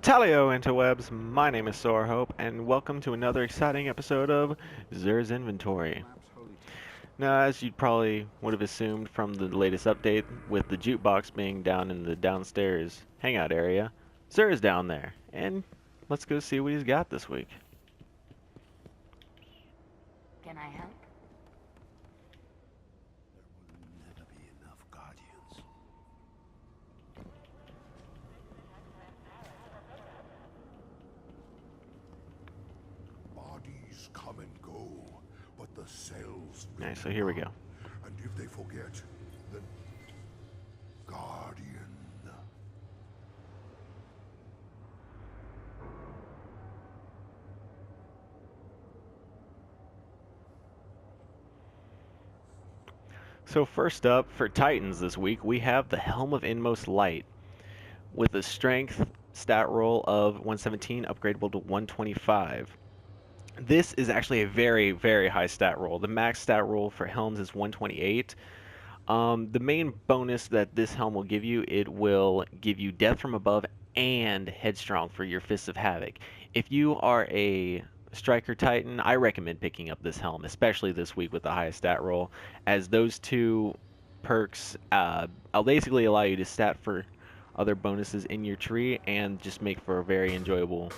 Talio interwebs, my name is Soarhope, and welcome to another exciting episode of Xur's Inventory. Now, as you probably would have assumed from the latest update, with the jukebox being down in the downstairs hangout area, Xur is down there, and let's go see what he's got this week. Can I help? There will never be enough guardians. Bodies come and go, but the cells Alright, so here we go. and if they forget, then Guardian. So first up, for Titans this week, we have the Helm of Inmost Light, with a strength stat roll of 117, upgradable to 125. This is actually a very, very high stat roll. The max stat roll for helms is 128. The main bonus that this helm will give you, it will give you Death from Above and Headstrong for your Fists of Havoc. If you are a Striker Titan, I recommend picking up this helm, especially this week with the highest stat roll, as those two perks will basically allow you to stat for other bonuses in your tree and just make for a very enjoyable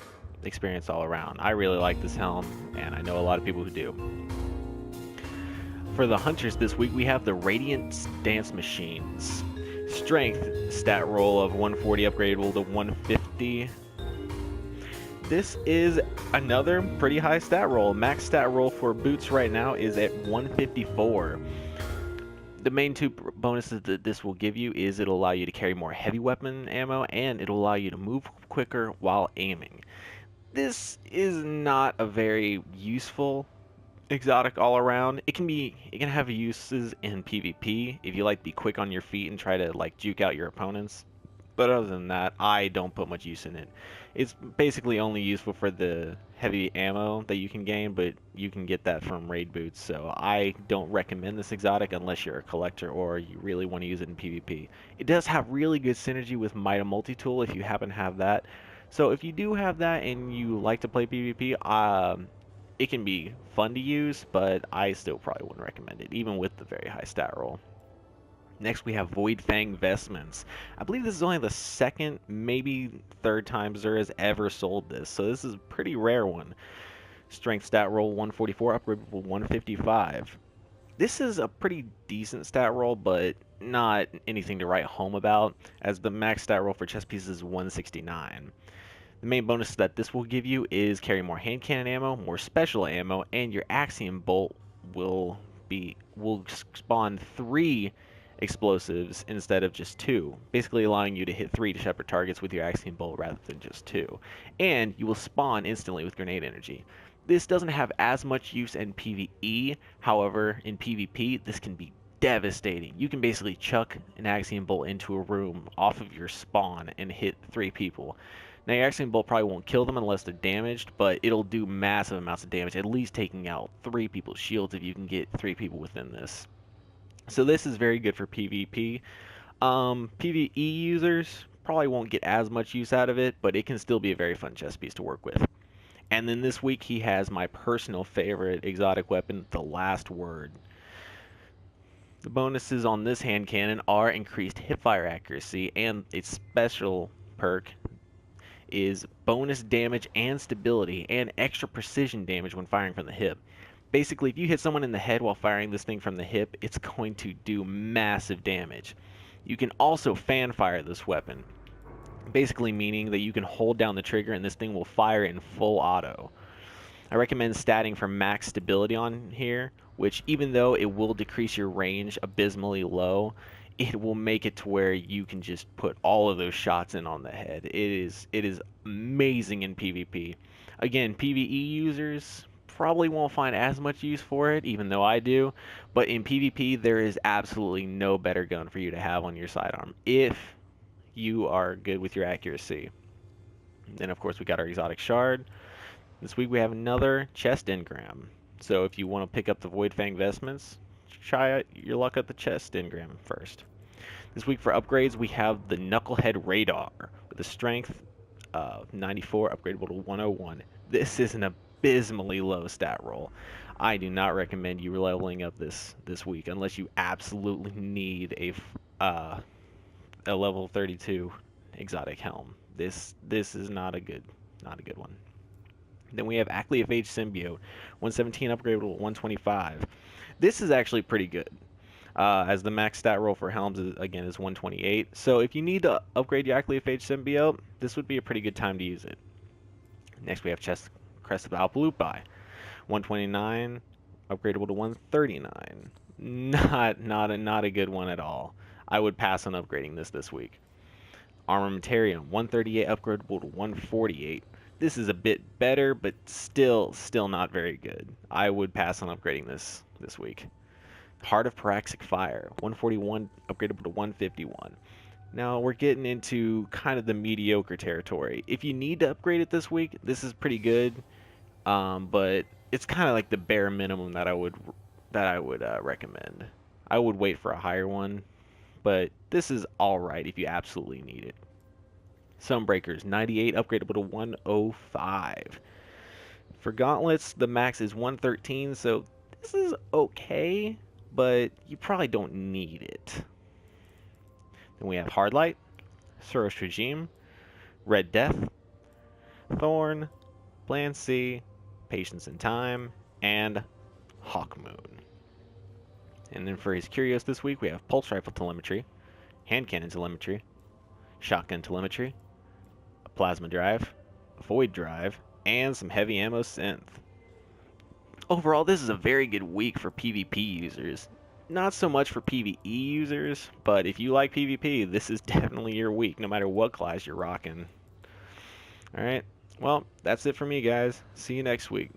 experience all around. I really like this helm, and I know a lot of people who do. For the hunters this week, we have the Radiant Dance Machines. Strength stat roll of 140, upgradable to 150. This is another pretty high stat roll. Max stat roll for boots right now is at 154. The main two bonuses that this will give you is it'll allow you to carry more heavy weapon ammo, and it'll allow you to move quicker while aiming. This is not a very useful exotic all around. It can have uses in PvP if you like to be quick on your feet and try to like juke out your opponents. But other than that, I don't put much use in it. It's basically only useful for the heavy ammo that you can gain, but you can get that from raid boots. So I don't recommend this exotic unless you're a collector or you really want to use it in PvP. It does have really good synergy with Mida Multi-Tool if you happen to have that. So if you do have that and you like to play PvP, it can be fun to use, but I still probably wouldn't recommend it, even with the very high stat roll. Next, we have Void Fang Vestments. I believe this is only the second, maybe third time Xur has ever sold this, so this is a pretty rare one. Strength stat roll 144, upgradable 155. This is a pretty decent stat roll, but not anything to write home about, as the max stat roll for chest pieces is 169. The main bonus that this will give you is carry more hand cannon ammo, more special ammo, and your Axiom Bolt will spawn 3 explosives instead of just 2, basically allowing you to hit 3 separate targets with your Axiom Bolt rather than just 2. And you will spawn instantly with grenade energy. This doesn't have as much use in PvE, however, in PvP, this can be devastating. You can basically chuck an Axiom Bolt into a room off of your spawn and hit 3 people. Now, your Axiom Bolt probably won't kill them unless they're damaged, but it'll do massive amounts of damage, at least taking out 3 people's shields if you can get 3 people within this. So this is very good for PvP. PvE users probably won't get as much use out of it, but it can still be a very fun chess piece to work with. And then this week he has my personal favorite exotic weapon, the Last Word. The bonuses on this hand cannon are increased hipfire accuracy, and its special perk is bonus damage and stability and extra precision damage when firing from the hip. Basically, if you hit someone in the head while firing this thing from the hip, it's going to do massive damage. You can also fan fire this weapon, basically meaning that you can hold down the trigger and this thing will fire in full auto. I recommend statting for max stability on here, which even though it will decrease your range abysmally low, it will make it to where you can just put all of those shots in on the head. It is amazing in PvP. Again, PvE users probably won't find as much use for it, even though I do, but in PvP there is absolutely no better gun for you to have on your sidearm if you are good with your accuracy. And then of course we got our exotic shard. This week we have another chest engram. So if you want to pick up the Void Fang Vestments, try your luck at the chest engram first. This week for upgrades, we have the Knucklehead Radar with a strength 94 upgradable to 101. This is an abysmally low stat roll. I do not recommend you leveling up this week unless you absolutely need a level 32 exotic helm. This is not a good one. Then we have Acleophage Symbiote, 117 upgradable to 125. This is actually pretty good. As the max stat roll for helms is 128. So if you need to upgrade your Acleophage Symbiote, this would be a pretty good time to use it. Next we have Crest of Alpalupi, 129 upgradable to 139. Not a good one at all. I would pass on upgrading this week. Armamentarium, 138 upgradable to 148. This is a bit better, but still not very good. I would pass on upgrading this week. Heart of Paraxic Fire, 141 upgradable to 151. Now we're getting into kind of the mediocre territory. If you need to upgrade it this week, this is pretty good, but it's kind of like the bare minimum that I would recommend. I would wait for a higher one, but this is all right if you absolutely need it. Sunbreakers, 98 upgradable to 105. For gauntlets, the max is 113, so this is okay, but you probably don't need it. Then we have Hardlight, Suros Regime, Red Death, Thorn, Plan C, Patience in Time, and Hawkmoon. And then for his curios this week, we have Pulse Rifle Telemetry, Hand Cannon Telemetry, Shotgun Telemetry, a Plasma Drive, a Void Drive, and some Heavy Ammo Synth. Overall, this is a very good week for PvP users. Not so much for PvE users, but if you like PvP, this is definitely your week, no matter what class you're rocking. Alright, well, that's it for me, guys. See you next week.